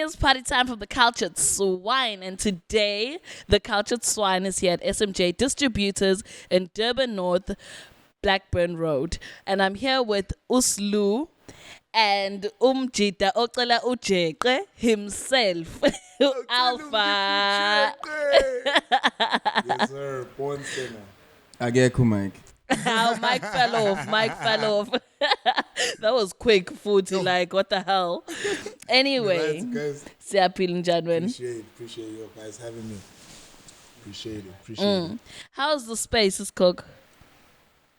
is party time for the Cultured Swine, and today the Cultured Swine is here at SMJ Distributors in Durban North, Blackburn Road, and I'm here with oCele and oCele Ujeqe himself, Alpha. Yes, sir. Born sinner. Akekho Mike. Oh, Mike fell off. That was quick, Footy. Like, what the hell? Anyway, Guys, siyaphila njani wena? appreciate you guys having me. Appreciate it. How's the space, cook?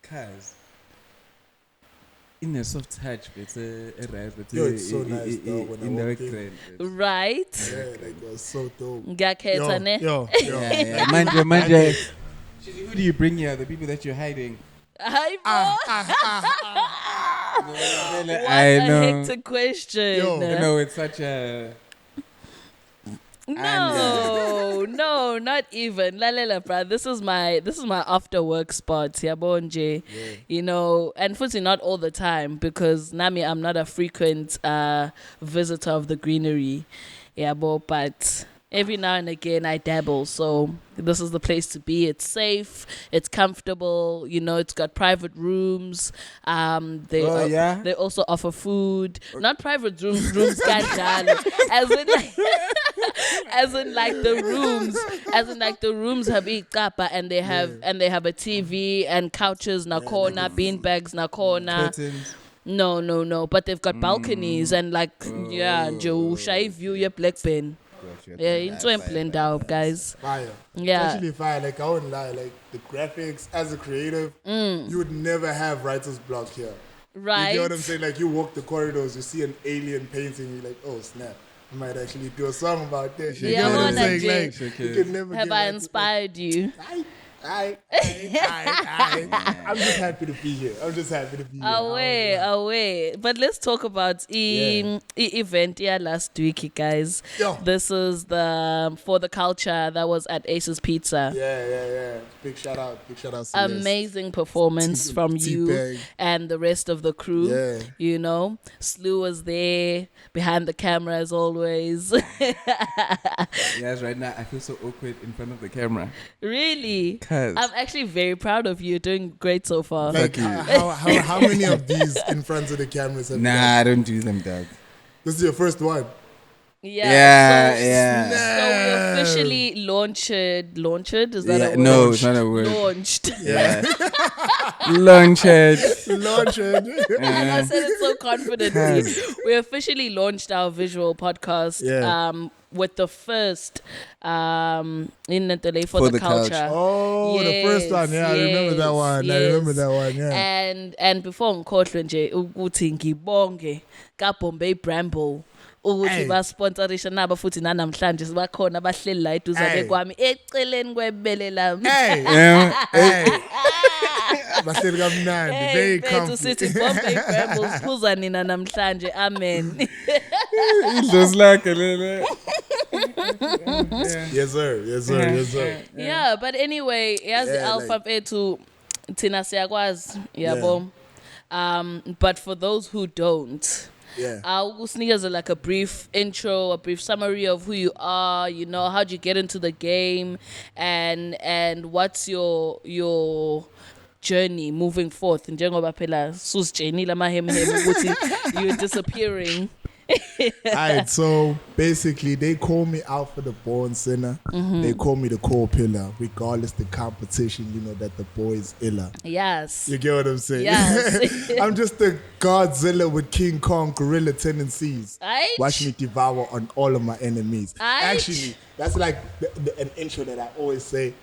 Cause in a soft touch, but a right, but Yo, it's so nice though when I walked in. Right? Yeah, like it was so dope. Ngiyakhetha ne? Yo. yeah. Manje. Who do you bring here? The people that you're hiding. Hi, What I a know. hectic question. Yo. No, it's such a. No, not even. Lalela, bruh. This is my after work spot. Yabonje. Yeah. You know, and fortunately not all the time because Nami, I'm not a frequent visitor of the greenery. But every now and again I dabble. So this is the place to be. It's safe, it's comfortable, you know, it's got private rooms. They also offer food. Not private rooms kanjalo. As in like the rooms have iqapa and they have a TV and couches nakhona, bean bags nakhona. Curtains. No, but they've got balconies and like nje ushaya view ye Blackburn. Yeah, it's so blend out, guys. Fire. Yeah. It's actually fire. Like, I wouldn't lie. Like, the graphics, as a creative, you would never have writer's block here. Right. You know what I'm saying? Like, you walk the corridors, you see an alien painting, you're like, oh, snap. I might actually do a song about this. You know what I'm saying? Like, you can never Have get I like- inspired you? I'm just happy to be here. Away. But let's talk about event last week, guys. Yo. This is for the culture that was at Ace's Pizza. Yeah. Big shout out. Amazing performance from you T-Bag. and the rest of the crew. Yeah. You know, Slew was there behind the camera as always. Yes, right now I feel so awkward in front of the camera. Really? 'Cause I'm actually very proud of you. You're doing great so far. Like, how many of these in front of the cameras have you done? I don't do them, dog. This is your first one. Yeah. Yeah. So we officially launched. Is that a word? No, it's not a word. Launched. Yeah. Launch it. And I said it so confidently. We officially launched our visual podcast. Yeah. With the first in Ntele for the culture. Oh, the first one. Yeah, I remember that one. Yeah. And before ngikhohlwe nje ukuthi ngibonge ka Bombay Bramble ukuthi basponsorisha nabo futhi nanamhlanje sibakhona abahleli la eduzane kwami eceleni kwebele lami. Bahleli kamnandi. Very Bethu sithi comfy. Bombay Bramble siphuza nina namhlanje. Amen. Just like a little. Yes, sir. Yeah, but anyway, here's the alpha to Tina siyakwazi, yabo. But for those who don't, I'll sneakers like a brief intro, a brief summary of who you are, you know, how'd you get into the game and what's your journey moving forth. Njengoba phela susjenile amahemhem ukuthi you're disappearing. Alright, so basically they call me Alpha the Born Sinner. They call me the core pillar, regardless the competition, you know, that the boy is iller. Yes. You get what I'm saying? Yes. I'm just the Godzilla with King Kong gorilla tendencies. Aight. Watch me devour on all of my enemies. Aight. Actually, that's like an intro that I always say.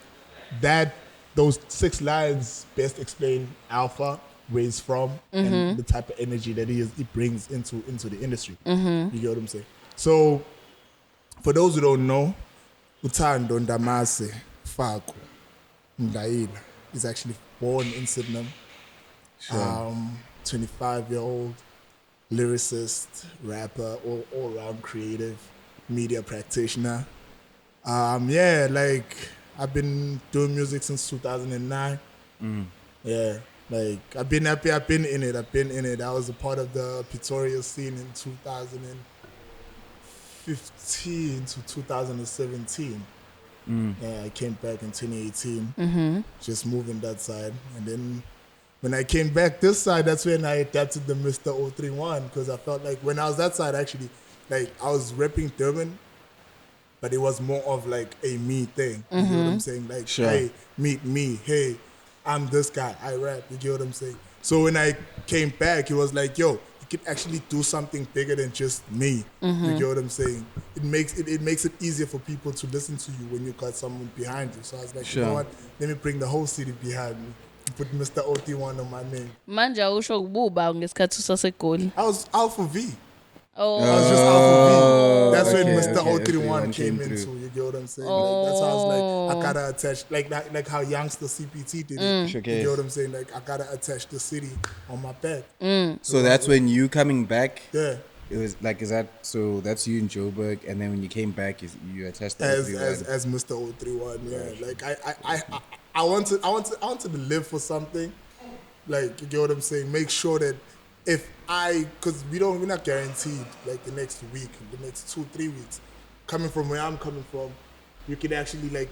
Those 6 lines best explain Alpha, where he's from, and the type of energy that he brings into the industry. You get what I'm saying? So, for those who don't know, Uthando Ndamase Faku Ndaila is actually born in Sydnem. 25-year-old lyricist, rapper, all-round creative, media practitioner. I've been doing music since 2009. Yeah. Like, I've been in it. I was a part of the Pretoria scene in 2005. 2015 to 2017. Yeah, I came back in 2018, just moving that side. And then when I came back this side, that's when I adapted the Mr. 031, because I felt like when I was that side, actually, like I was repping Durban, but it was more of like a me thing. You know what I'm saying? Like, hey, meet me. Hey, I'm this guy. I rap. You get what I'm saying? So when I came back, it was like, yo, you can actually do something bigger than just me. You get what I'm saying? It makes it easier for people to listen to you when you got someone behind you. So I was like, you know what? Let me bring the whole city behind me. Put Mr. 031 on my name. Manje awusho kububa ngesikhathi usaseGoli. I was Alpha V. Oh. I was just Alpha V. That's okay, when Mr. okay, 031 came came into. through. You get what I'm saying? Like, that's how I was like, I gotta attach, like how Youngster CPT did it. You get what I'm saying? Like, I gotta attach the city on my back. So that's when you coming back. Yeah. It was like, is that so? That's you in Joburg, and then when you came back, you attached that as Mr. 031. Yeah. Like I wanted to live for something. Like, you get what I'm saying? Make sure that because we're not guaranteed like the next week, the next 2-3 weeks. Coming from where I'm coming from, you can actually like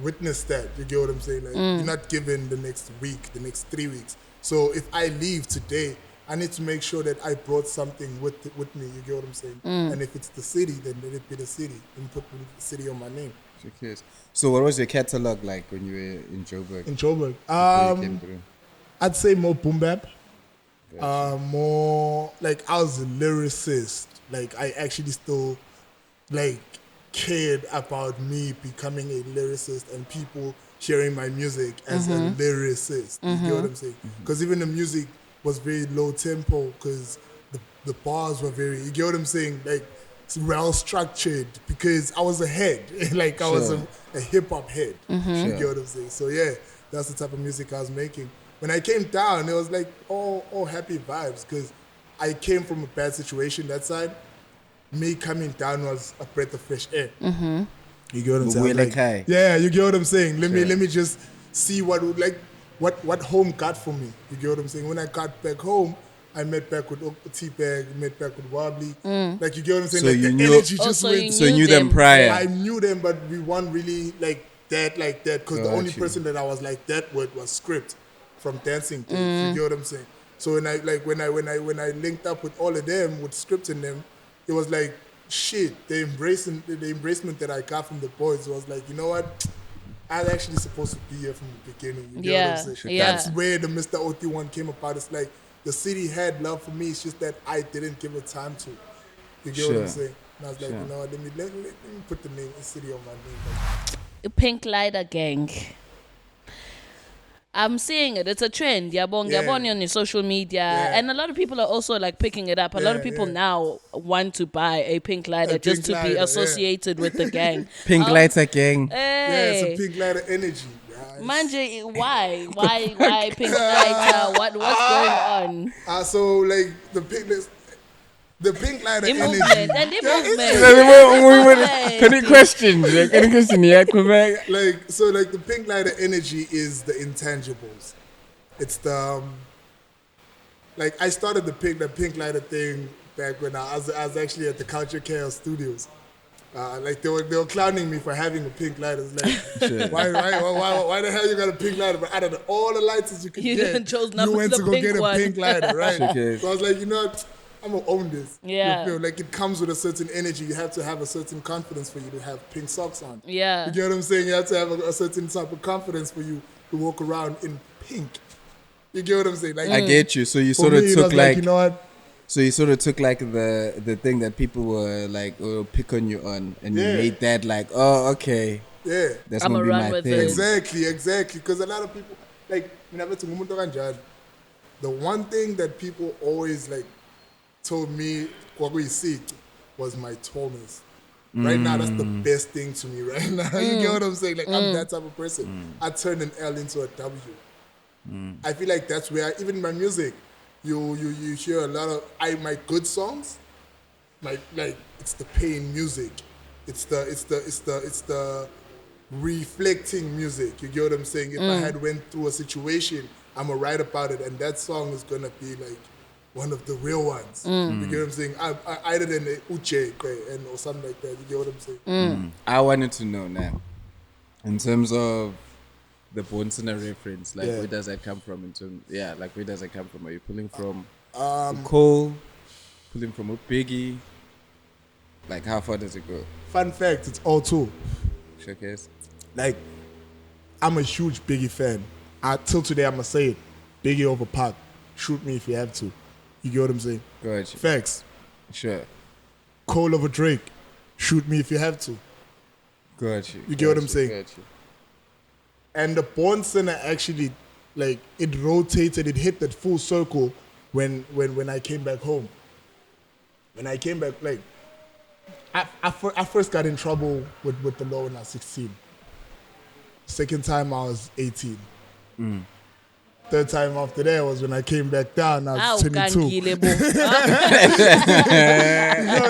witness that. You get what I'm saying? Like, you're not given the next week, the next 3 weeks. So if I leave today, I need to make sure that I brought something with me. You get what I'm saying? And if it's the city, then let it be the city and put the city on my name. So what was your catalog like when you were in Joburg? In Joburg, Before you came through? I'd say more boom bap. More like I was a lyricist. Like I actually still like cared about me becoming a lyricist and people hearing my music as a lyricist. You get what I'm saying? Because even the music was very low tempo because the bars were very, you get what I'm saying? Like it's well structured because I was a head. Like I was a hip hop head. You get what I'm saying? So yeah, that's the type of music I was making. When I came down, it was like all happy vibes because I came from a bad situation that side. Me coming down was a breath of fresh air. You get what I'm saying? Like, yeah, you get what I'm saying. Let me just see what home got for me. You get what I'm saying? When I got back home, I met back with T-Bag, met back with Wobbly. Like, you get what I'm saying? So like you the knew, energy just went. So you knew them prior. I knew them, but we weren't really like that because the only person that I was like that with was Script from Dancing Days. You get what I'm saying? So when I linked up with all of them, with Script in them, it was like shit. The embracement that I got from the boys was like, you know what? I was actually supposed to be here from the beginning. You get what I'm saying? That's where the Mr. 031 came about. It's like the city had love for me. It's just that I didn't give it time to. You get what I'm saying? And I was like, you know what? Let me put the name, the city on my name. Pink Lighter Gang. I'm seeing it. It's a trend. Yabong on your social media. And a lot of people are also like picking it up. A lot of people now want to buy a Pink Lighter just to be associated with the gang. Pink Lighter Gang. Hey. Yeah, it's a Pink Lighter energy. Manje, why Pink Lighter? What's going on? So like the Pink Lighter energy. Any questions? Any question? Yeah, like the Pink Lighter energy is the intangibles. It's the like I started the Pink Lighter thing back when I was actually at the Cultured Studios. Like they were clowning me for having a pink lighter. It's like, why the hell you got a pink lighter? But out of all the lighters you could get, you went to go get a pink lighter, right? So I was like, you know what? I'm gonna own this. Yeah. You feel like it comes with a certain energy. You have to have a certain confidence for you to have pink socks on. Yeah. You get what I'm saying? You have to have a certain type of confidence for you to walk around in pink. You get what I'm saying? Like I get you. So you sort of took like, you know what? So you sort of took like the thing that people were like, oh, pick on you on, and you made that like, oh, okay. Yeah. That's gonna be my thing. Exactly. Because a lot of people, like, the one thing that people always like told me was my tallness. Right now, that's the best thing to me right now. You get what I'm saying? Like, I'm that type of person. I turned an L into a W. I feel like that's where, even in my music, you hear a lot of my good songs, like it's the pain music. It's the reflecting music. You get what I'm saying? If I had went through a situation, I'm gonna write about it, and that song is gonna be like one of the real ones. You get what I'm saying? Either than the Ujeqe or something like that. You get what I'm saying? I wanted to know now, in terms of the Bonsona reference, like where does that come from? Like where does it come from? Are you pulling from Cole, pulling from Biggie? Like how far does it go? Fun fact, it's all two. Showcase. Like, I'm a huge Biggie fan. Till today, I'm going to say it. Biggie over Pac. Shoot me if you have to. You get what I'm saying? Gotcha. Facts. Sure. Cole over Drake. Shoot me if you have to. Gotcha. You get what I'm saying? Gotcha. And the Born Sinner actually, like, it rotated, it hit that full circle when I came back home. When I came back, like, I first got in trouble with the law when I was 16. Second time I was 18. Third time after that was when I came back down. I was 22. You know what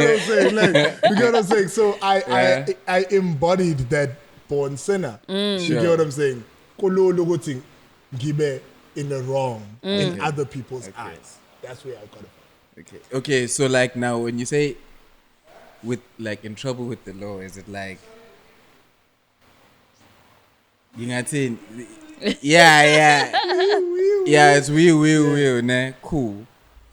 I'm saying? Like, you get what I'm saying? So I embodied that born sinner. You get what I'm saying? Gibe in the wrong in other people's eyes. That's where I got it. Okay. So like now, when you say with like in trouble with the law, is it like you know what I'm saying? Yeah, it's weird, nah, cool.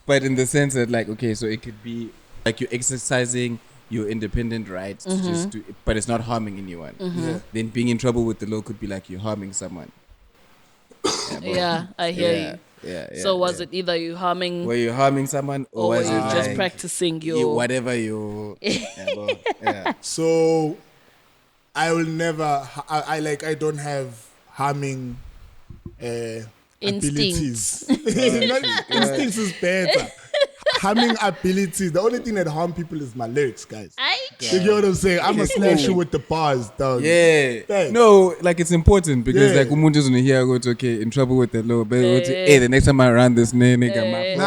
But in the sense that like, okay, so it could be like you're exercising your independent rights to just do it, but it's not harming anyone. Then being in trouble with the law could be like you're harming someone. I hear you. So was it either you harming? Were you harming someone, or was was you it just like practicing your whatever you? So I will never. I don't have harming abilities. Instincts is better. Harming abilities. The only thing that harm people is my lyrics, guys. You get what I'm saying? I'm a slasher with the bars, dog. Yeah. Thanks. No, like it's important because like umuntu is here go to okay in trouble with the law. But hey, the next time I run this nigga,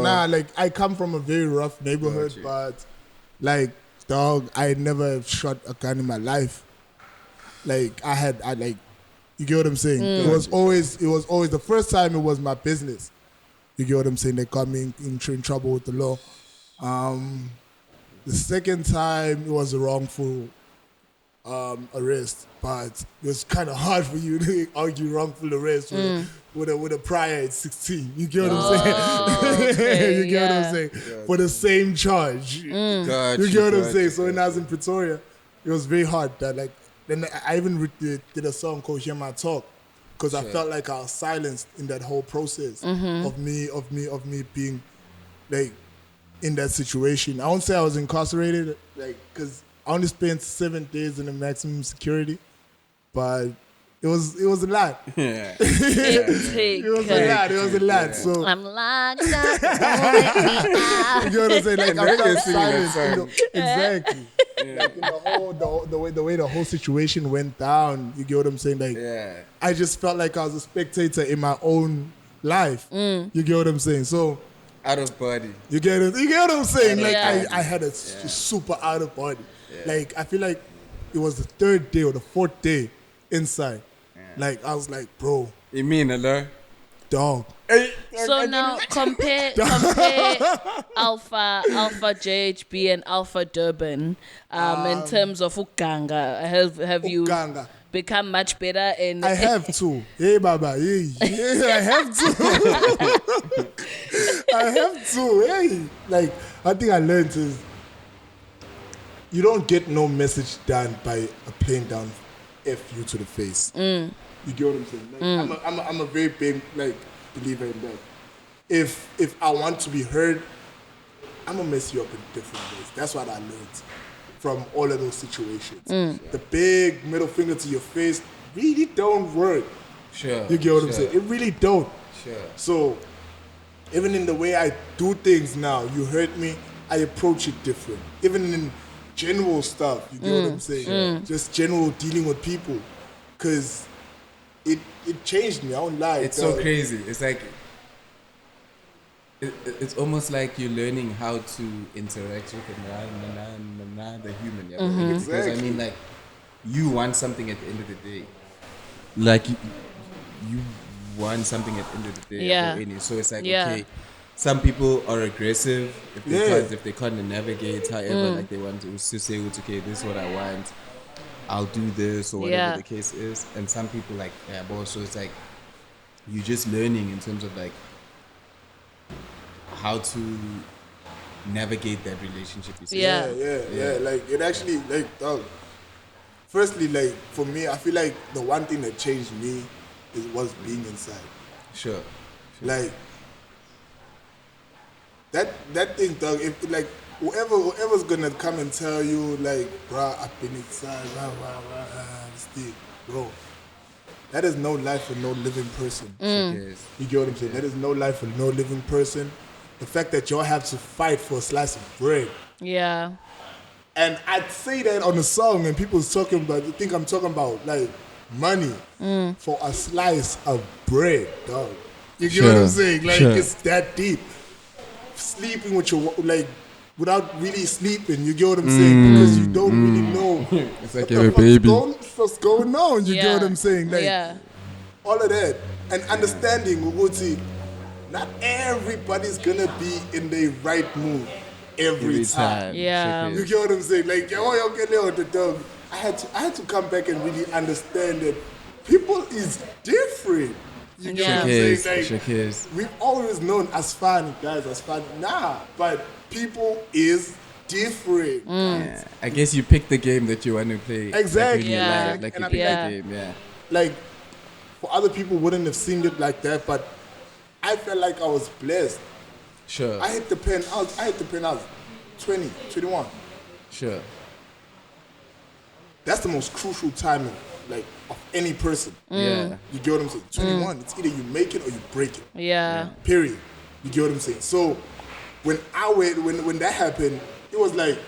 Nah. Like I come from a very rough neighborhood, but like dog, I never shot a gun in my life. Like I like, you get what I'm saying? It was always the first time it was my business. You get what I'm saying? They got me in trouble with the law. The second time it was a wrongful arrest, but it was kind of hard for you to argue wrongful arrest with a prior at 16. You get what I'm saying? Okay, you get what I'm saying? For the same charge. You get what I'm saying? So when I was in Pretoria, it was very hard. That like then I even did a song called "Hear My Talk" because I felt like I was silenced in that whole process of me being like in that situation. I won't say I was incarcerated, like because I only spent 7 days in the maximum security, but it was a lot. Yeah. It was a lot. So I'm locked up. Don't let me out. you know what I'm saying? Like I felt singing silent. Exactly. Like in the way the whole situation went down. You get what I'm saying? Like I just felt like I was a spectator in my own life. You get what I'm saying? So out of body. You get what I'm saying? Like I had a super out of body. Like I feel like it was the 3rd day or the 4th day inside. Like I was like, bro. You mean hello? Dog. So now compare Alpha JHB and Alpha Durban in terms of Uganga. Have you become much better in? I have to. Hey, Baba. Hey. I have to. I have to. Hey. Like, one thing I learned is you don't get no message done by a plain down F you to the face. You get what I'm saying? Like, I'm a very big like believer in that. If I want to be heard, I'm gonna mess you up in different ways. That's what I learned from all of those situations. The big middle finger to your face really don't work. Sure. You get what I'm saying? It really don't. Sure. So even in the way I do things now, you heard me, I approach it different. Even in general stuff, you get what I'm saying? Just general dealing with people. Cause it changed me, I won't lie. It's so crazy. It's like it's almost like you're learning how to interact with the human. Yeah? Because I mean, like, you want something at the end of the day. Like, you want something at the end of the day. Yeah. So it's like, okay, some people are aggressive if they can't navigate. However, like they want to say, okay, this is what I want. I'll do this or whatever the case is. And some people like, so it's like you're just learning in terms of like how to navigate that relationship. Yeah. Like it actually, like, dog. Firstly, like for me, I feel like the one thing that changed me was being inside. Sure. Like that thing, dog. If like whoever's gonna come and tell you, like, bruh, I've been inside, still, bro. That is no life for no living person. You get what I'm saying? That is no life for no living person. The fact that y'all have to fight for a slice of bread. Yeah. And I'd say that on a song, and people's talking about, you think I'm talking about like money for a slice of bread, dog. You get what I'm saying? Like it's that deep. Sleeping with your, like, without really sleeping, you get what I'm saying? Because you don't really know. It's like you're a baby. What's going on? You get what I'm saying? Like, all of that. And understanding, Uguti, not everybody's gonna be in the right mood every time. Yeah. You get what I'm saying? Like, the dog. I had to come back and really understand that people is different. You get what I'm saying? Like, we've always known as fun guys, but people is different. Yeah. I guess you pick the game that you want to play. Exactly. Like you pick the game. Like, for other people wouldn't have seen it like that, but I felt like I was blessed. Sure. I hit the pen out 20, 21. Sure. That's the most crucial time of any person. Yeah. You get what I'm saying? 21, it's either you make it or you break it. Yeah. Period. You get what I'm saying? So when that happened, it was like,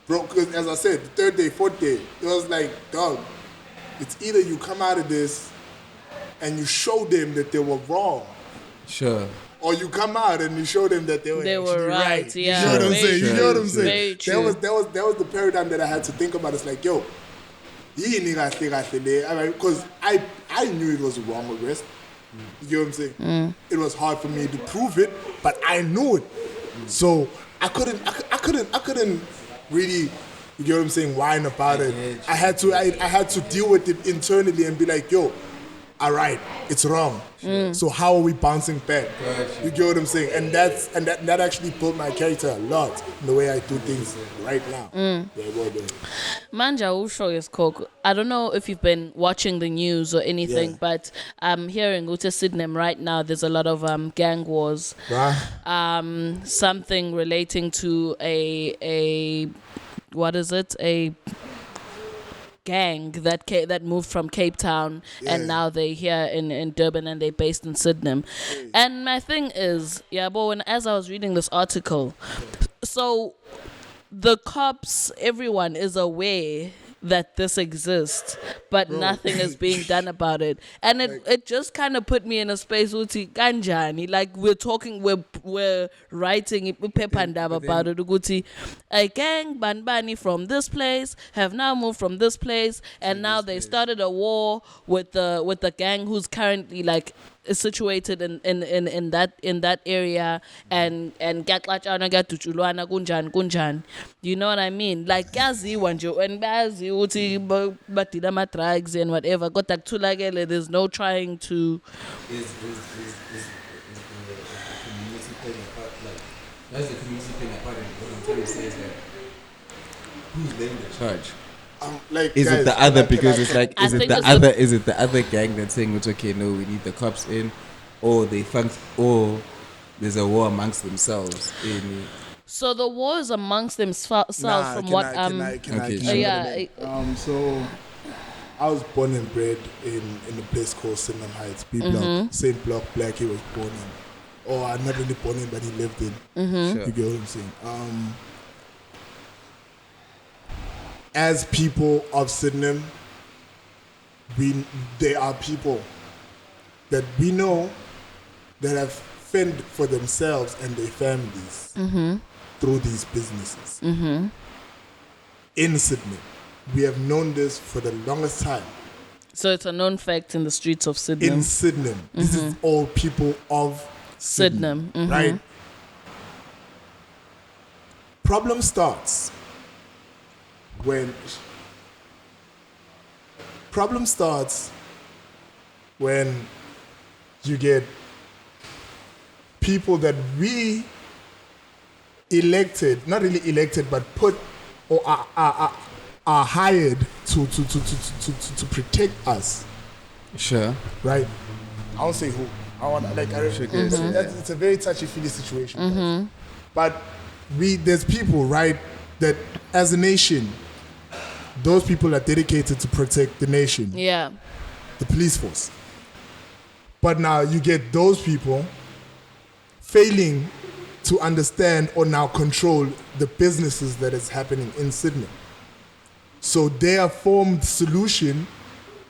bro, because as I said, the third day, fourth day, it was like, dog, it's either you come out of this and you show them that they were wrong. Sure. Or you come out and you show them that they were right. Yeah. You know what I'm saying? True. You know what I'm saying? Very That was the paradigm that I had to think about. It's like, yo, because I knew it was wrong arrest. You get what I'm saying? It was hard for me to prove it, but I knew it. So I couldn't really, you get what I'm saying, whine about it. I had to deal with it internally and be like, yo, all right, it's wrong. So how are we bouncing back? You get what I'm saying? And that actually built my character a lot in the way I do things right now. Manja Usho is cook. I don't know if you've been watching the news or anything, but I'm hearing Sydnem right now. There's a lot of gang wars. Something relating to a what is it? A gang that moved from Cape Town and now they're here in Durban and they're based in Sydnem. And my thing is, as I was reading this article, so the cops, everyone is aware that this exists, but nothing is being done about it. And it just kind of put me in a space uthi kanjani, like we're writing iphephandaba about it ukuthi a gang banbani from this place have now moved from this place and now they started a war with the gang who's currently like is situated in that area and gaxatshana kuyadutshulwana kunjani. You know what I mean? Like yaziwa nje and bazi uthi badila ama drugs and whatever kodwa kutholakele there's no trying to is the community playing a part in what I'm trying to say is that who's laying the charge? Is it the other because it's like is it the other gang that's saying it's okay, no, we need the cops in, or or there's a war amongst themselves in. So the war is amongst themselves from what so I was born and bred in a place called Sydnem Heights, B block, same block Black he was born in. Or not really born in, but he lived in. Sure. You get what I'm saying? As people of Sydnem, there are people that we know that have fend for themselves and their families through these businesses. In Sydnem, we have known this for the longest time. So it's a known fact in the streets of Sydnem. In Sydnem. This is all people of Sydnem. Right? Problem starts when you get people that we elected, not really elected, but put or are hired to protect us. Sure. Right? I won't say who. It's a very touchy-feely situation. But there's people, right, that as a nation, those people are dedicated to protect the nation. Yeah. The police force. But now you get those people failing to understand or now control the businesses that is happening in Sydney. So their formed solution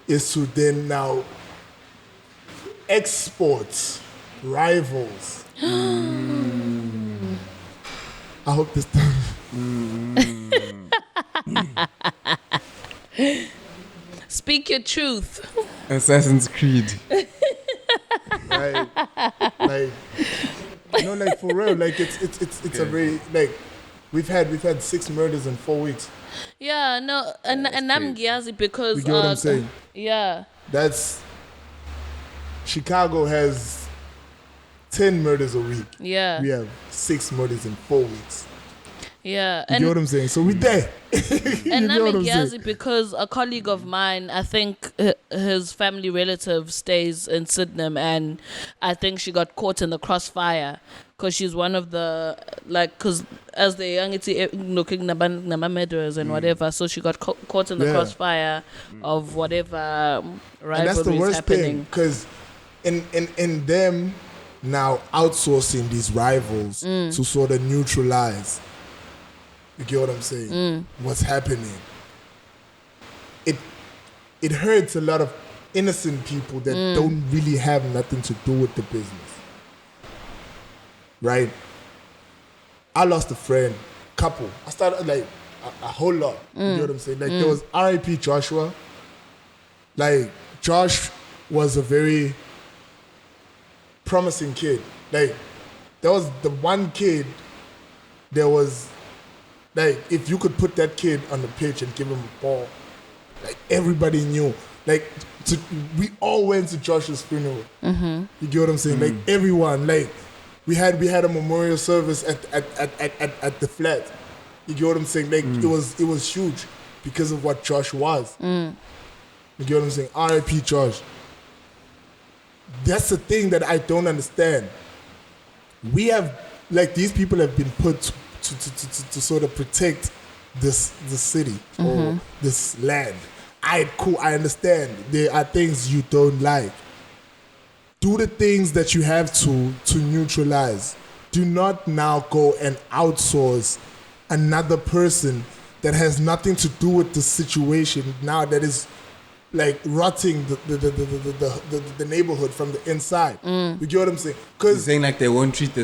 is to then now export rivals. I hope this time. Speak your truth. Assassin's Creed. Like, for real, like it's a very, like, we've had 6 murders in 4 weeks. Yeah, no, and I'm Gyazi because You get what I'm saying? Yeah. That's Chicago has 10 murders a week. Yeah. We have 6 murders in 4 weeks. Yeah. You get what I'm saying? So we there. And I'm Gyazi because a colleague of mine, I think his family relative stays in Sydnem, and I think she got caught in the crossfire because she's one of the, like, because as the young looking murderers and whatever, so she got caught in the crossfire of whatever rivalry and that's the worst happening. Because in them now outsourcing these rivals to sort of neutralize. You get what I'm saying? What's happening? It hurts a lot of innocent people that don't really have nothing to do with the business. Right? I lost a friend, couple. I started like a whole lot. You get what I'm saying? Like there was R.I.P. Joshua. Like Josh was a very promising kid. Like there was the one kid, there was, like, if you could put that kid on the pitch and give him a ball, like everybody knew. Like we all went to Josh's funeral. You get what I'm saying? Like everyone, like we had a memorial service at the flat. You get what I'm saying? Like it was huge because of what Josh was. You get what I'm saying? R.I.P. Josh. That's the thing that I don't understand. We have, like, these people have been put to sort of protect the city or this land. I understand. There are things you don't like. Do the things that you have to neutralize. Do not now go and outsource another person that has nothing to do with the situation now that is like rotting the neighborhood from the inside. You get what I'm saying? You're saying like they won't treat the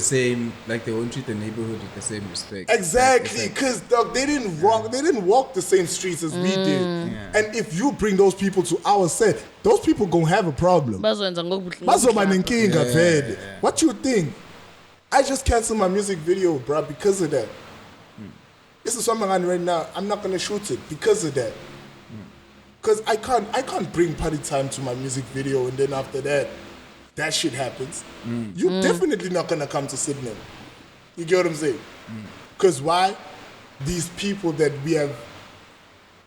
neighborhood with the same respect. Exactly, because they didn't walk the same streets as we did. Yeah. And if you bring those people to our set, those people gonna have a problem. What you think? I just canceled my music video, bro, because of that. This is something I'm right now. I'm not gonna shoot it because of that. Because I can't bring party time to my music video and then after that shit happens. You're definitely not going to come to Sydney. You get what I'm saying? Because why? These people that we have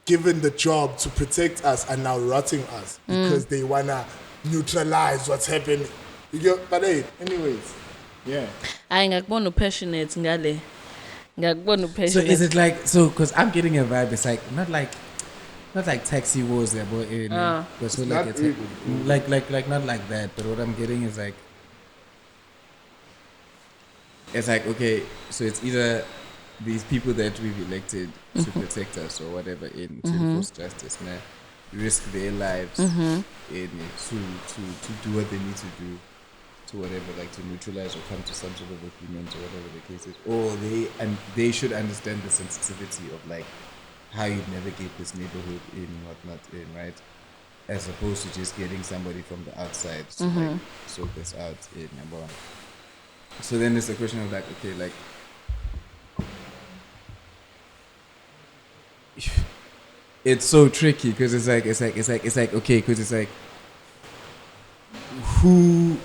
given the job to protect us are now rotting us because they want to neutralize what's happening. You get, but hey, anyways, yeah. I'm passionate. So is it like, because I'm getting a vibe, it's like, not like taxi wars there, but so like it's like not like that. But what I'm getting is like, it's like, okay, so it's either these people that we've elected to protect us or whatever to enforce justice, man, risk their lives in to do what they need to do to whatever, like to neutralize or come to some sort of agreement or whatever the case is, or they should understand the sensitivity of like how you navigate this neighborhood in whatnot in, right? as opposed to just getting somebody from the outside to like sort this out in number one. So then there's the question of like, okay, like it's so tricky because it's like okay, because it's like who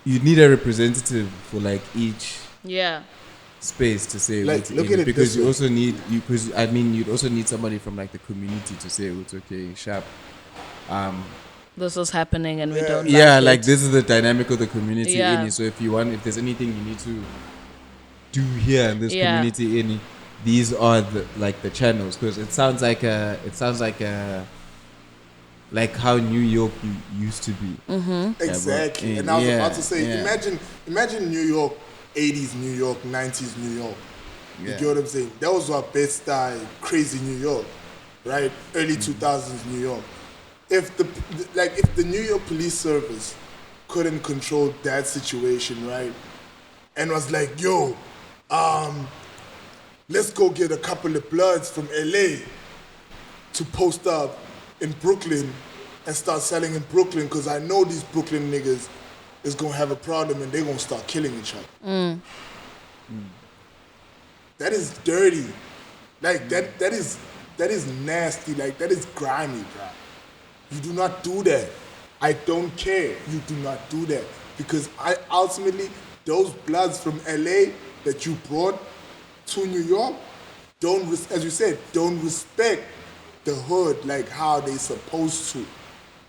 you need a representative for like each space to say like, look at it because you way. also need because I mean you'd also need somebody from like the community to say it's okay, sharp. This is happening and we don't like this is the dynamic of the community in it. So if there's anything you need to do here in this community in it, these are the channels, because it sounds like like how New York used to be. Exactly. And I was about to say, imagine New York, 80s New York, 90s New York. You get what I'm saying? That was our best style, crazy New York, right? Early 2000s New York. If the New York Police Service couldn't control that situation, right, and was like, yo, let's go get a couple of Bloods from LA to post up in Brooklyn and start selling in Brooklyn, because I know these Brooklyn niggas is gonna have a problem and they're gonna start killing each other. That is dirty. Like that is nasty. Like that is grimy, bro. You do not do that. I don't care. You do not do that, because I ultimately those Bloods from LA that you brought to New York as you said, don't respect the hood like how they supposed to,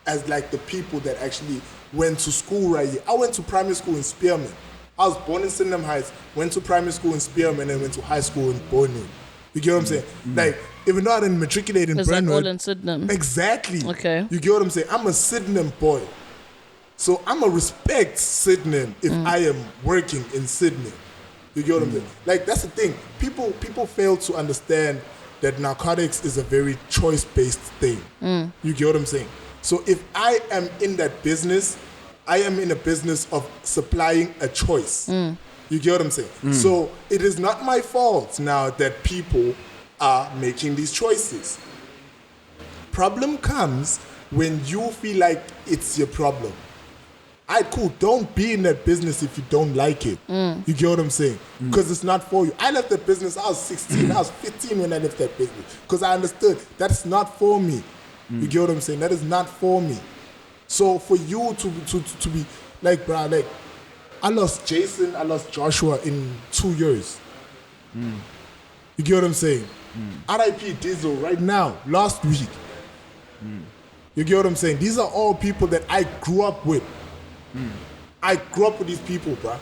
as like the people that actually went to school right here. I went to primary school in Spearman. I was born in Sydnem Heights, went to primary school in Spearman, and went to high school in Bournemouth. You get what I'm saying? Like, even though I didn't matriculate in Brentwood. Is that all in Sydnem? Exactly. Okay. You get what I'm saying? I'm a Sydnem boy. So I'm going to respect Sydnem if I am working in Sydnem. You get what I'm saying? Like, that's the thing. People fail to understand that narcotics is a very choice-based thing. You get what I'm saying? So if I am in that business, I am in a business of supplying a choice. You get what I'm saying? So it is not my fault now that people are making these choices. Problem comes when you feel like it's your problem. Alright, cool. Don't be in that business if you don't like it. You get what I'm saying? Because it's not for you. I left that business, I was 16, I was 15 when I left that business. Because I understood that's not for me. You get what I'm saying? That is not for me. So for you to be like, bro, like, I lost Jason, I lost Joshua in 2 years. You get what I'm saying? R.I.P. Diesel right now, last week. You get what I'm saying? These are all people that I grew up with. I grew up with these people, bro.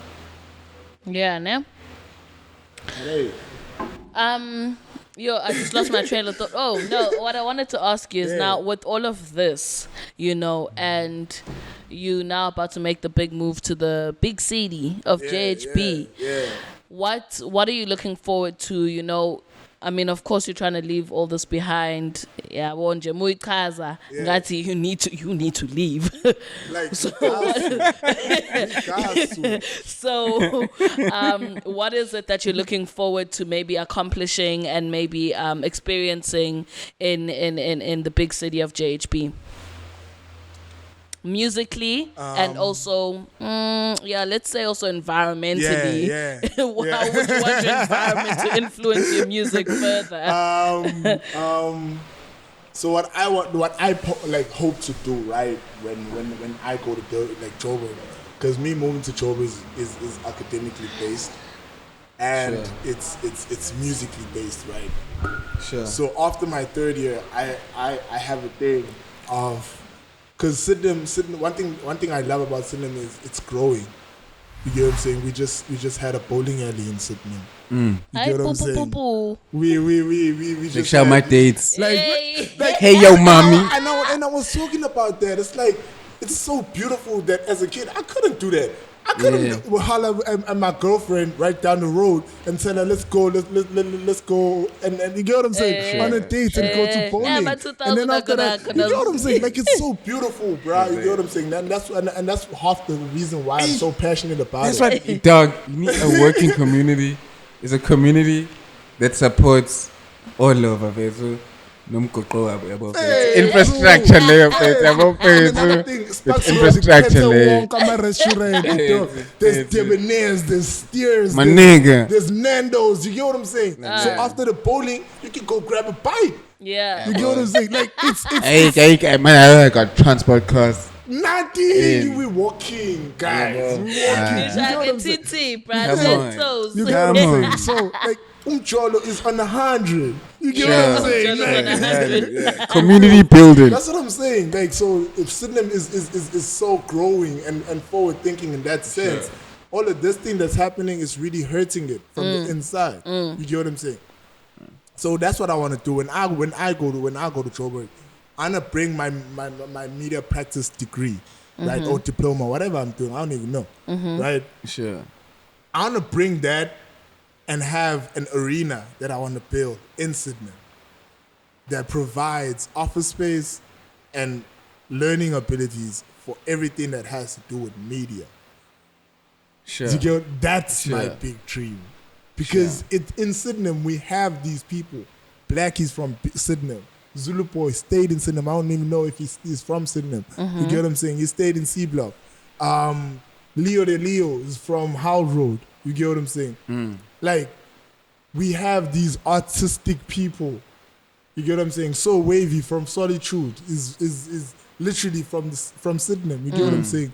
Yeah, no? Hey. I just lost my train of thought. Oh, no, what I wanted to ask you is now, with all of this, and you now about to make the big move to the big city of JHB. What are you looking forward to, I mean, of course, you're trying to leave all this behind. Yeah, you need to leave. Like, so what is it that you're looking forward to maybe accomplishing and maybe experiencing in the big city of JHB? Musically and also, let's say also environmentally. How would you want your environment to influence your music further? So what I hope to do, right, when I go to Joburg, because me moving to Joburg is academically based, and it's musically based, right? Sure. So after my third year, I have a thing of. Because Sydnem, one thing I love about Sydnem is it's growing. You get what I'm saying? We just had a bowling alley in Sydnem. You get what I'm saying? We just shout my dates. Hey yo, mommy. And I was talking about that. It's like, it's so beautiful that as a kid I couldn't do that. I couldn't holler at my girlfriend right down the road and tell her, let's go, and you get what I'm saying? On a date and go to bowling. And then after that, you get what I'm saying? Like, it's so beautiful, bro. You get what I'm saying? And that's half the reason why I'm so passionate about it. That's right, dog. You need a working community. It's a community that supports all of it. So Infrastructure layer, Another thing, infrastructure layer. There's debonaires, there's steers, My nigga. there's Nando's. You get what I'm saying? So after the bowling, you can go grab a bite. Yeah. You get what I'm saying? Like it's Hey, man, I got transport costs. nothing. We walking, guys. We walking. You get what I'm saying? You get what I'm saying? So like Umjolo is on 100. You get what I'm saying? Community building. That's what I'm saying. Like, so if Sydnem is so growing and forward thinking in that sense, all of this thing that's happening is really hurting it from the inside. You get what I'm saying? So that's what I want to do. When I go to Joburg, I'm gonna bring my media practice degree, right, or diploma, whatever I'm doing. I don't even know, right? Sure. I want to bring that and have an arena that I want to build in Sydnem that provides office space and learning abilities for everything that has to do with media. Sure. That's my big dream. Because in Sydnem, we have these people. Blackies from Sydnem. Zulu Boy stayed in Sydnem. I don't even know if he's from Sydnem. You get what I'm saying? He stayed in C Block. Leo de Leo is from Howell Road. You get what I'm saying? Like, we have these artistic people. You get what I'm saying? So Wavy from Solitude is literally from Sydnem. You get what I'm saying?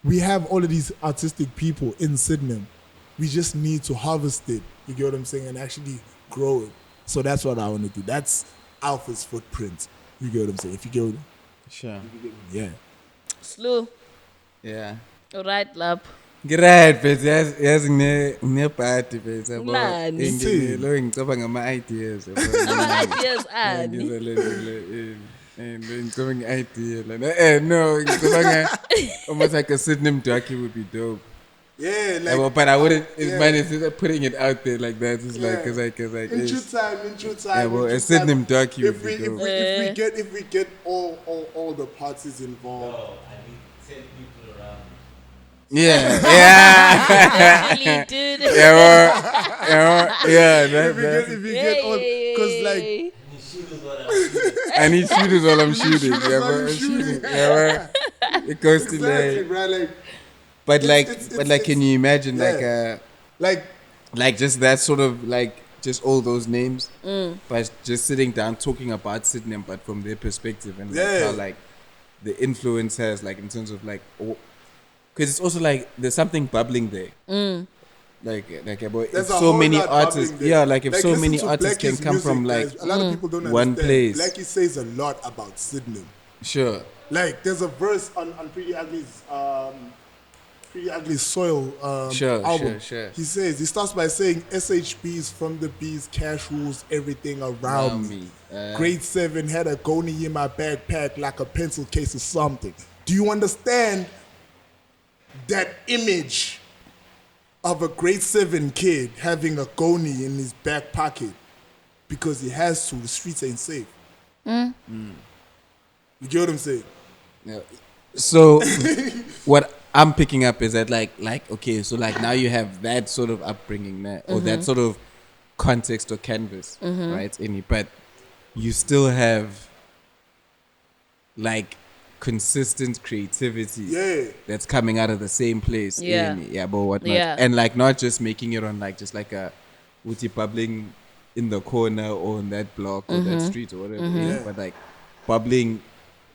We have all of these artistic people in Sydnem. We just need to harvest it. You get what I'm saying? And actually grow it. So that's what I want to do. That's Alpha's footprint. You get what I'm saying? If you get what Sure. yeah. Slew. Yeah. All right, love. Great, but yes, ne party, but Nani? ngicabanga ama-ideas. Ideas, Annie. Ngicabanga idea. No, ngicabanga almost like a Sydnem Mpiyakhe would be dope. Yeah, like, but I wouldn't. It's funny, it's putting it out there like that. It's like, in true time. Yeah, well, a Sydnem Mpiyakhe would be dope. If we get all the parties involved. Oh, I need 10 people around. Yeah. Really, dude. If we get all, because like. I need shooters while I'm shooting. Yeah, it goes to like. But can you imagine like just that sort of like just all those names, but just sitting down talking about Sydnem, but from their perspective and like how like the influence has like in terms of like, because it's also like there's something bubbling there. Like if so many artists, if so many artists can come from like a lot of people don't one understand. place. Blackie says a lot about Sydnem. Sure. Like there's a verse on Pretty Ugly's Soil album. Sure. He starts by saying SHBs from the bees, cash rules everything around me. Grade 7 had a goni in my backpack like a pencil case or something. Do you understand that image of a grade 7 kid having a goni in his back pocket because he has to? The streets ain't safe. You get what I'm saying? Yeah. So what I'm picking up is that like okay, so like now you have that sort of upbringing or that sort of context or canvas, right? But you still have like consistent creativity that's coming out of the same place. But whatnot. And like not just making it on like just like a bubbling in the corner or in that block or that street or whatever, but like bubbling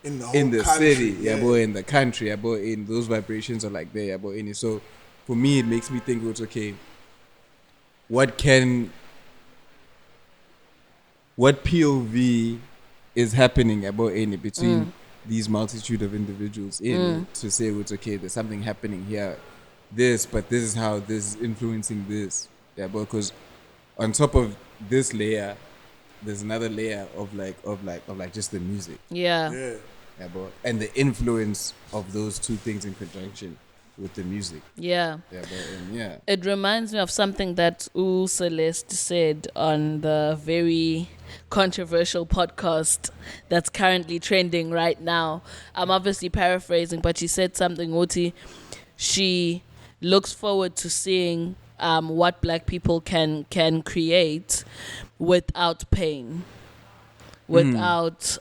in the city, in the country, in those vibrations are like there, so for me it makes me think it's okay. What POV is happening between these multitude of individuals to say it's okay, there's something happening here, but this is how this is influencing this, because on top of this layer there's another layer of just the music, and the influence of those two things in conjunction with the music. It reminds me of something that Celeste said on the very controversial podcast that's currently trending right now. I'm obviously paraphrasing, but she said something, Oti. She looks forward to seeing what black people can create without pain. without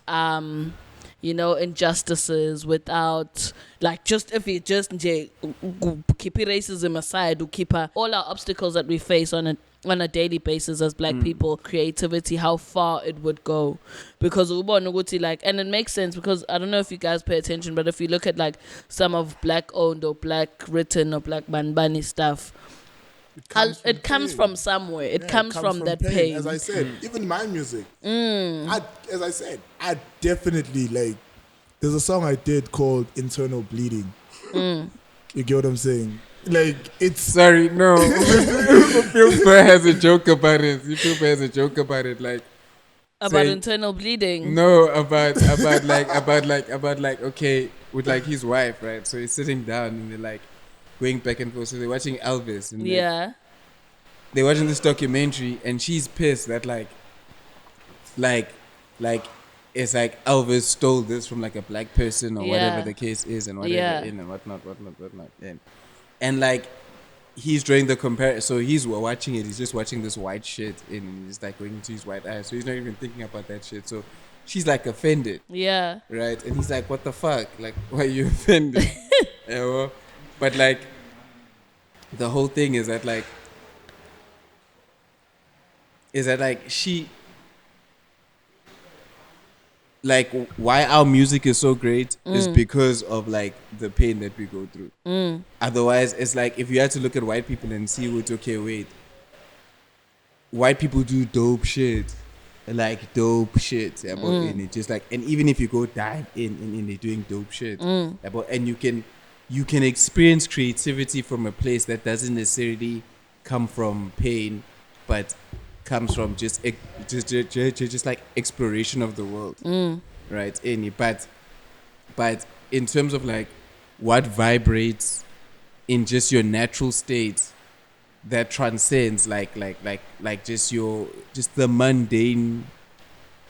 injustices, without like just if you just keep racism aside, keep all our obstacles that we face on a daily basis as black people, creativity, how far it would go. Because and it makes sense because I don't know if you guys pay attention, but if you look at like some of black owned or black written or black banbani stuff, it comes from somewhere. It comes from that pain. As I said, even my music. I definitely like. There's a song I did called "Internal Bleeding." You get what I'm saying? Like it's. Sorry, no. Philper has a joke about it. Philper has a joke about it, like. About saying, internal bleeding. No, about okay, with like his wife, right? So he's sitting down and they're like going back and forth. So they're watching Elvis and they're watching this documentary and she's pissed that like it's like Elvis stole this from like a black person or whatever the case is and whatever and whatnot. And like he's drawing the comparison. So he's watching it. He's just watching this white shit and he's like going into his white eyes. So he's not even thinking about that shit. So she's like offended. Yeah. Right. And he's like, "What the fuck? Like, why are you offended?" But like, the whole thing is that she. Like why our music is so great is because of like the pain that we go through. Otherwise, it's like if you had to look at white people and see what white people do dope shit, and it just like, and even if you go dive in they're doing dope shit, and you can experience creativity from a place that doesn't necessarily come from pain, but comes from just like exploration of the world, right? But in terms of like what vibrates in just your natural state that transcends like just the mundane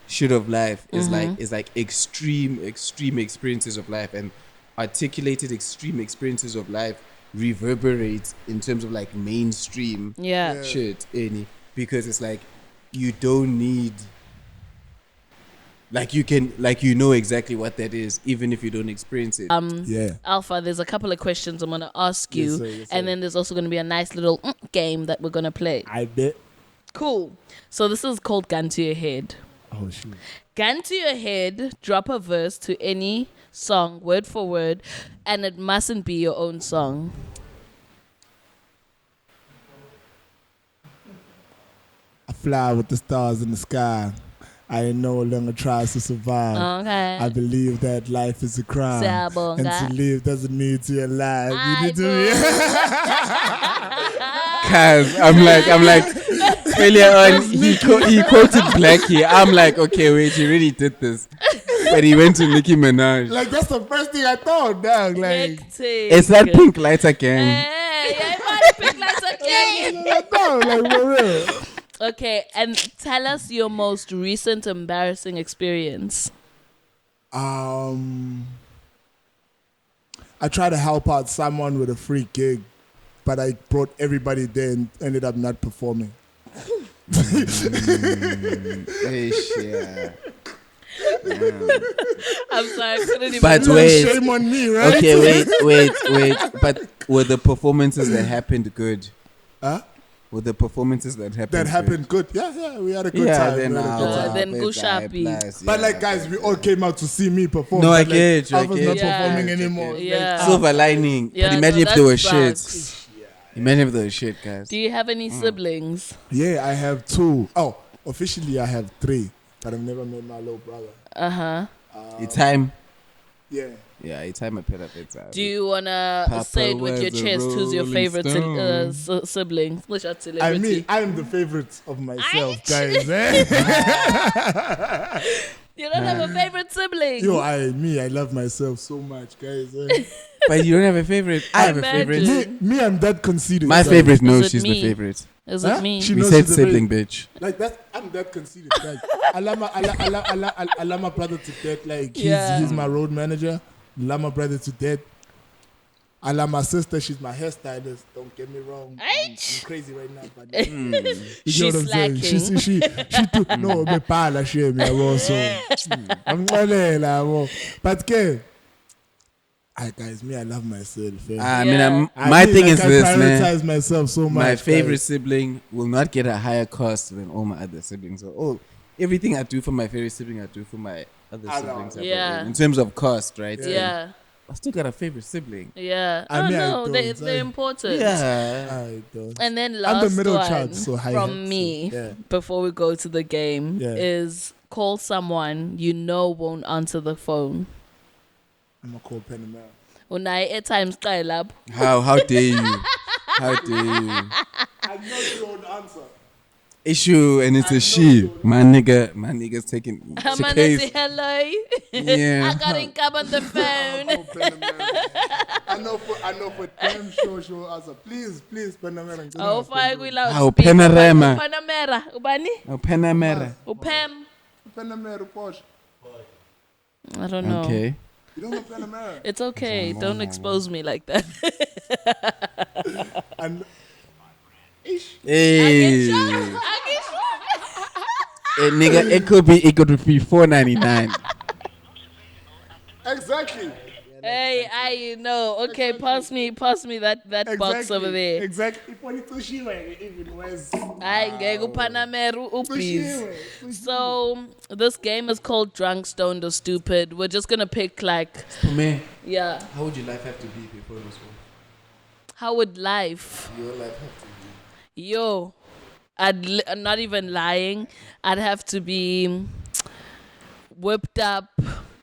shit of life is like extreme experiences of life, and articulated extreme experiences of life reverberates in terms of like mainstream shit, because it's like you don't need, like you can, like you know exactly what that is even if you don't experience it. Alpha, there's a couple of questions I'm gonna ask you, yes, sir. And then there's also gonna be a nice little game that we're gonna play. I bet. Cool. So this is called Gun to Your Head. Oh shoot. Gun to your head, drop a verse to any song word for word, and it mustn't be your own song. I fly with the stars in the sky. I no longer tries to survive. Okay. I believe that life is a crime. And to live doesn't mean to be alive. You need to be. Cause I'm like earlier on he quoted Blackie. I'm like, okay, wait, he really did this. But he went to Nicki Minaj. Like that's the first thing I thought, dog. Like it's that Pink Lighter Gang. Pink Lighter Gang. Like for real. Okay, and tell us your most recent embarrassing experience. I tried to help out someone with a free gig, but I brought everybody there and ended up not performing. I'm sorry, I couldn't even. But wait, shame on me, right? Okay, wait. But were the performances that happened good? Huh? With the performances that happened good. Yeah, we had a good time. Then go sharpie. But like guys, we all came out to see me perform. No, I was get not performing anymore. Yeah. Silver lining. Yeah, but imagine if there was bad. shit. Imagine if there was shit, guys. Do you have any siblings? Yeah, I have 2. Oh, officially I have 3, but I've never met my little brother. It's time. Yeah. Yeah, it's time I put up it. Do you wanna say it with your chest? Who's your favorite sibling? I mean, I'm the favorite of myself, guys. You don't have a favorite sibling? Yo, I love myself so much, guys. But you don't have a favorite. I have a favorite. Me, I'm that conceited. My favorite knows she's the favorite. Is it me? We said sibling, bitch. Like that, I'm that conceited. Like, I love my brother to death. Like he's my road manager. Love my brother to death. I love my sister. She's my hairstylist. Don't get me wrong. I'm crazy right now, but you know She's what I'm slacking. saying? She no me pala shame yabo. So I'm but ke. Guys, me, I love myself. I Yeah. mean, my thing is I this, prioritize man. myself so much. My favorite guys. sibling will not get a higher cost than all my other siblings. So, everything I do for my favorite sibling, I do for my other siblings. Yeah. In terms of cost, right? Yeah. I still got a favorite sibling. Yeah. I mean, I no, don't. they're important. Yeah. I don't. And then I'm last the middle one child, so high from me yeah. before we go to the game Yeah. is call someone you know won't answer the phone. I'm gonna call Panama. Unai at times up. How dare you? How dare you? I know you won't answer. Issue, and it's a she. My nigga's taking. I'm it's a gonna case. say hello. Yeah. I got in cab on the phone. I know for damn sure she will answer. Please, Panama. Oh, fine, we love Oh, Panorama. Panamera. Ubani? Oh, Panamera. Upem. Panama, Porsche. I don't know. Okay. You don't know Panama. It's okay. Don't expose me like that. And Hey. Hey, nigga, it could be $4.99. exactly. Hey, I know. Okay, pass me that box over there. Exactly. Even worse. I ngeke uPanameru upis. So this game is called Drunk, Stoned, or Stupid. We're just gonna pick like, For me, yeah. how would your life have to be before this one? How would life? Your life have to be. Yo, I'm not even lying. I'd have to be whipped up,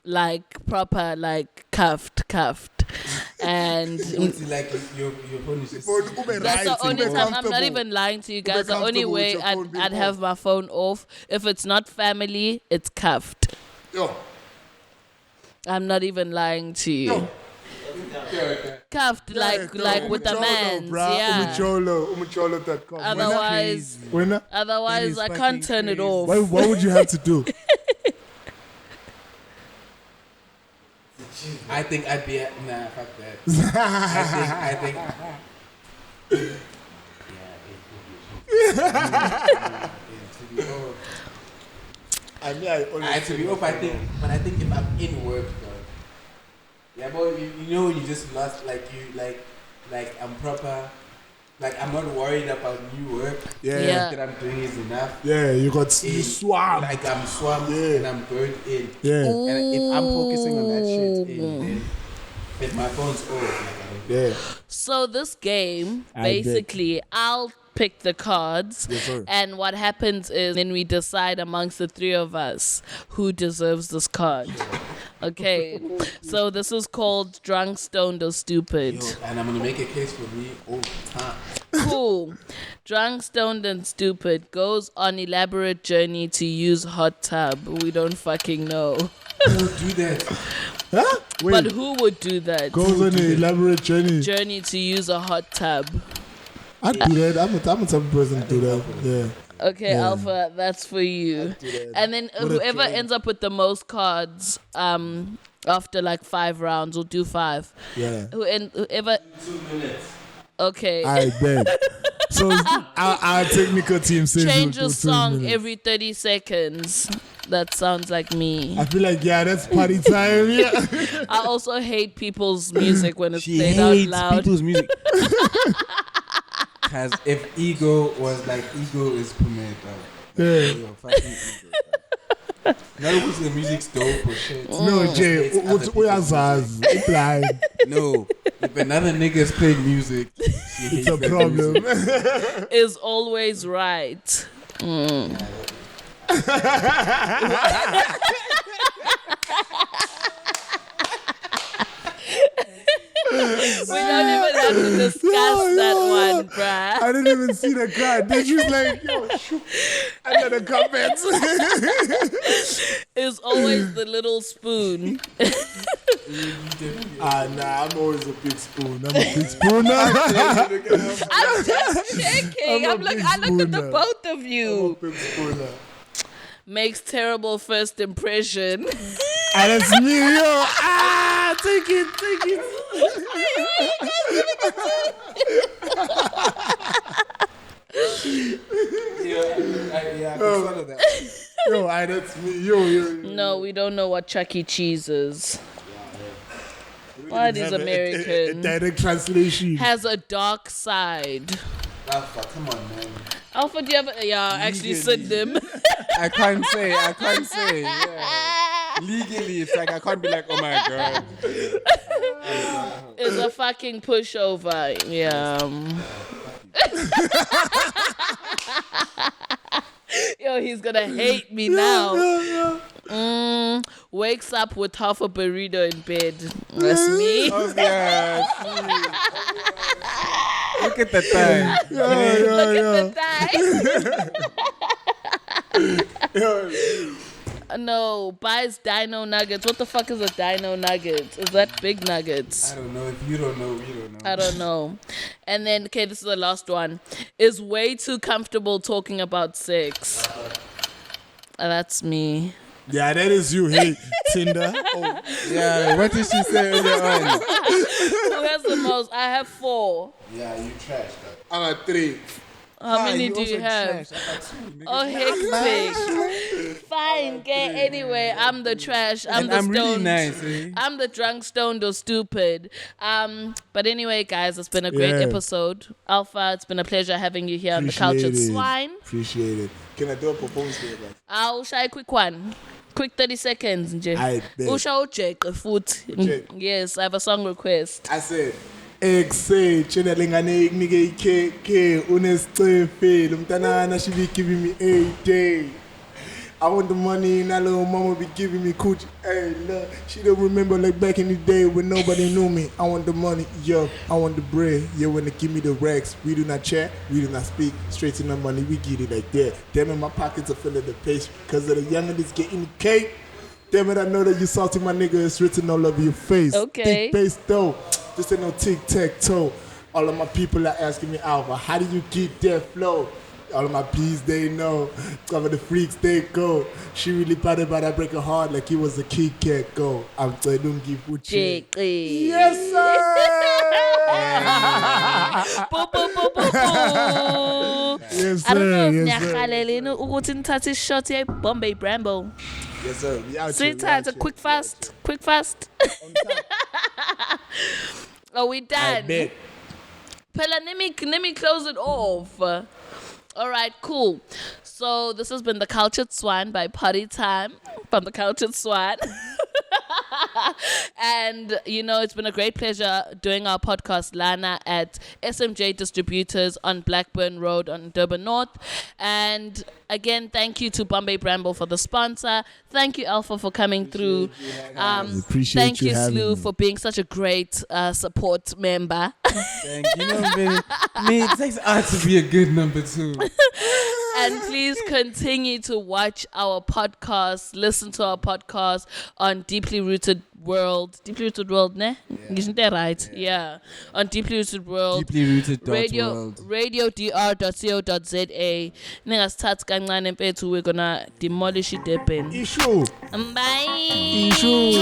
like proper, like cuffed, and Like your phone is just. that's the only time. I'm not even lying to you guys. The only way I'd have my phone off, if it's not family, it's cuffed. Yo. I'm not even lying to you. Cuffed like with the man's, yeah. Umacholo.com. Otherwise, Winner? otherwise I can't turn it off. What would you have to do? I think I'd be nah, fuck that. I think to be off, I think, but I think if I'm in work though. Yeah, boy, you know when you just lost like I'm proper. Like I'm not worried about new work. Yeah. Yeah. What that I'm doing is enough. Yeah, you swam. Like I'm swamped Yeah. and I'm burned in. Yeah. And if I'm focusing on that shit, then if my phone's off, like, Yeah. So this game, I basically, I'll pick the cards, Yes, sir. and what happens is then we decide amongst the three of us who deserves this card. Okay, so this is called Drunk, Stoned, or Stupid. and I'm gonna make a case for me all the time. Cool. Drunk, Stoned, and Stupid goes on elaborate journey to use hot tub. We don't fucking know. Who would do that? Huh? Wait. But who would do that? Goes on an elaborate journey. Journey to use a hot tub. I'd do that. I'm a type of person to do that. Yeah. Okay, Yeah. Alpha, that's for you. do that. And then What a whoever journey. ends up with the most cards, after like 5 rounds, we'll do 5. Yeah. Whoever. 2 minutes. Okay. I bet. So our technical team says Change we'll a do 2 song minutes. every 30 seconds. That sounds like me. I feel like, yeah, that's party time. Yeah. I also hate people's music when it's She played out hates loud. people's music. Cause if ego was like ego is permitted, Yeah. yo, fucking ego. Not because the music's dope or shit. No, Jay, It's other people's music. blind. No, if another nigga's playing music, she hates It's a that problem. music. Is always right. We don't even have to discuss that one, bruh. I didn't even see the card. Then she's like, yo, shoot. Under the comments. Is always the little spoon. Nah, I'm always a big spoon. I'm a big spooner. I'm just checking. I'm a I looked big at the spooner. both of I'm a you. big spooner. Makes terrible first impression. And it's me, yo. Take it. Yeah, I can swallow that. Yo, that's me. Yo. No, we don't know what Chuck E. Cheese is. What is Have American? A direct translation. Has a dark side. Alpha, come on, man. Alpha, do you have? Yeah, actually, Sydnem. I can't say. Yeah. Legally, it's like I can't be like, oh my god. It's a fucking pushover. Yeah. Yo, he's gonna hate me now. Wakes up with half a burrito in bed. That's me. Oh yeah. Look at the time. Look at the thigh. No, buys dino nuggets. What the fuck is a dino nugget? Is that big nuggets? I don't know. If you don't know, we don't know. I don't know. And then, okay, this is the last one. Is way too comfortable talking about sex. That's me. Yeah, that is you. Hey, Tinder. Oh. Yeah, what did she say earlier on? Who has the most? I have 4. Yeah, you trash. I got 3. How many do you have? Oh, hectic. Fine, okay. Anyway, I'm the trash. I'm the I'm stoned. really nice. Eh? I'm the drunk, stoned, or stupid. But anyway, guys, it's been a great episode. Alpha, it's been a pleasure having you here on the Cultured Swine. Appreciate it. Can I do a performance for you guys? I'll shy a quick one. Quick 30 seconds, nje. I bet. Usha Ujeqe futhi. Yes, I have a song request. I said, Exe, chena lengane nige ke unestefe, lumtanana she be giving me a day. I want the money and that little mama be giving me coochie. Hey, look, she don't remember like back in the day when nobody knew me. I want the money, yo, I want the bread. You wanna give me the racks. We do not chat, we do not speak. Straight to the money, we get it like that. Damn it, my pockets are full of the paste. Cause of the youngins getting the cake. Damn it, I know that you salty, my nigga. It's written all over your face. Okay. Thick face though. This ain't no tic-tac-toe. All of my people are asking me, Alpha, how do you get that flow? All of my P's, they know. Some of the freaks, they go. She really party, but I break her heart like it was a Kit Kat go. I'm saying, don't give Ujeqe. Jeqe. Yes, sir. Boo, boo, boo, boo, boo. Yes, I don't know sir. if Yes, sir. Nyakhaleleni ukuthi nithathe ishot ye Bombay Bramble. Yes, sir. We out here, Sweet we times, out a here. quick fast. Are we I done? bet. Pella, let me close it off. All right, cool. So this has been the Cultured Swine by Party Time from the Cultured Swine. And, you know, it's been a great pleasure doing our podcast, Lana, at SMJ Distributors on Blackburn Road on Durban North. And again, thank you to Bombay Bramble for the sponsor. Thank you, Alpha, for coming through. Appreciate Thank you, having Slew, me. for being such a great support member. Thank you. No, me, it takes art to be a good number 2. And please continue to watch our podcast, listen to our podcast on Deeply Rooted World. Deeply Rooted World, ne? Isn't that right? Yeah. On Deeply Rooted World. Deeply rooted Radio radiodr.co.za. Ningasithatha kancane mfethu, we're gonna demolish it Durban. Issue. Bye. Issue.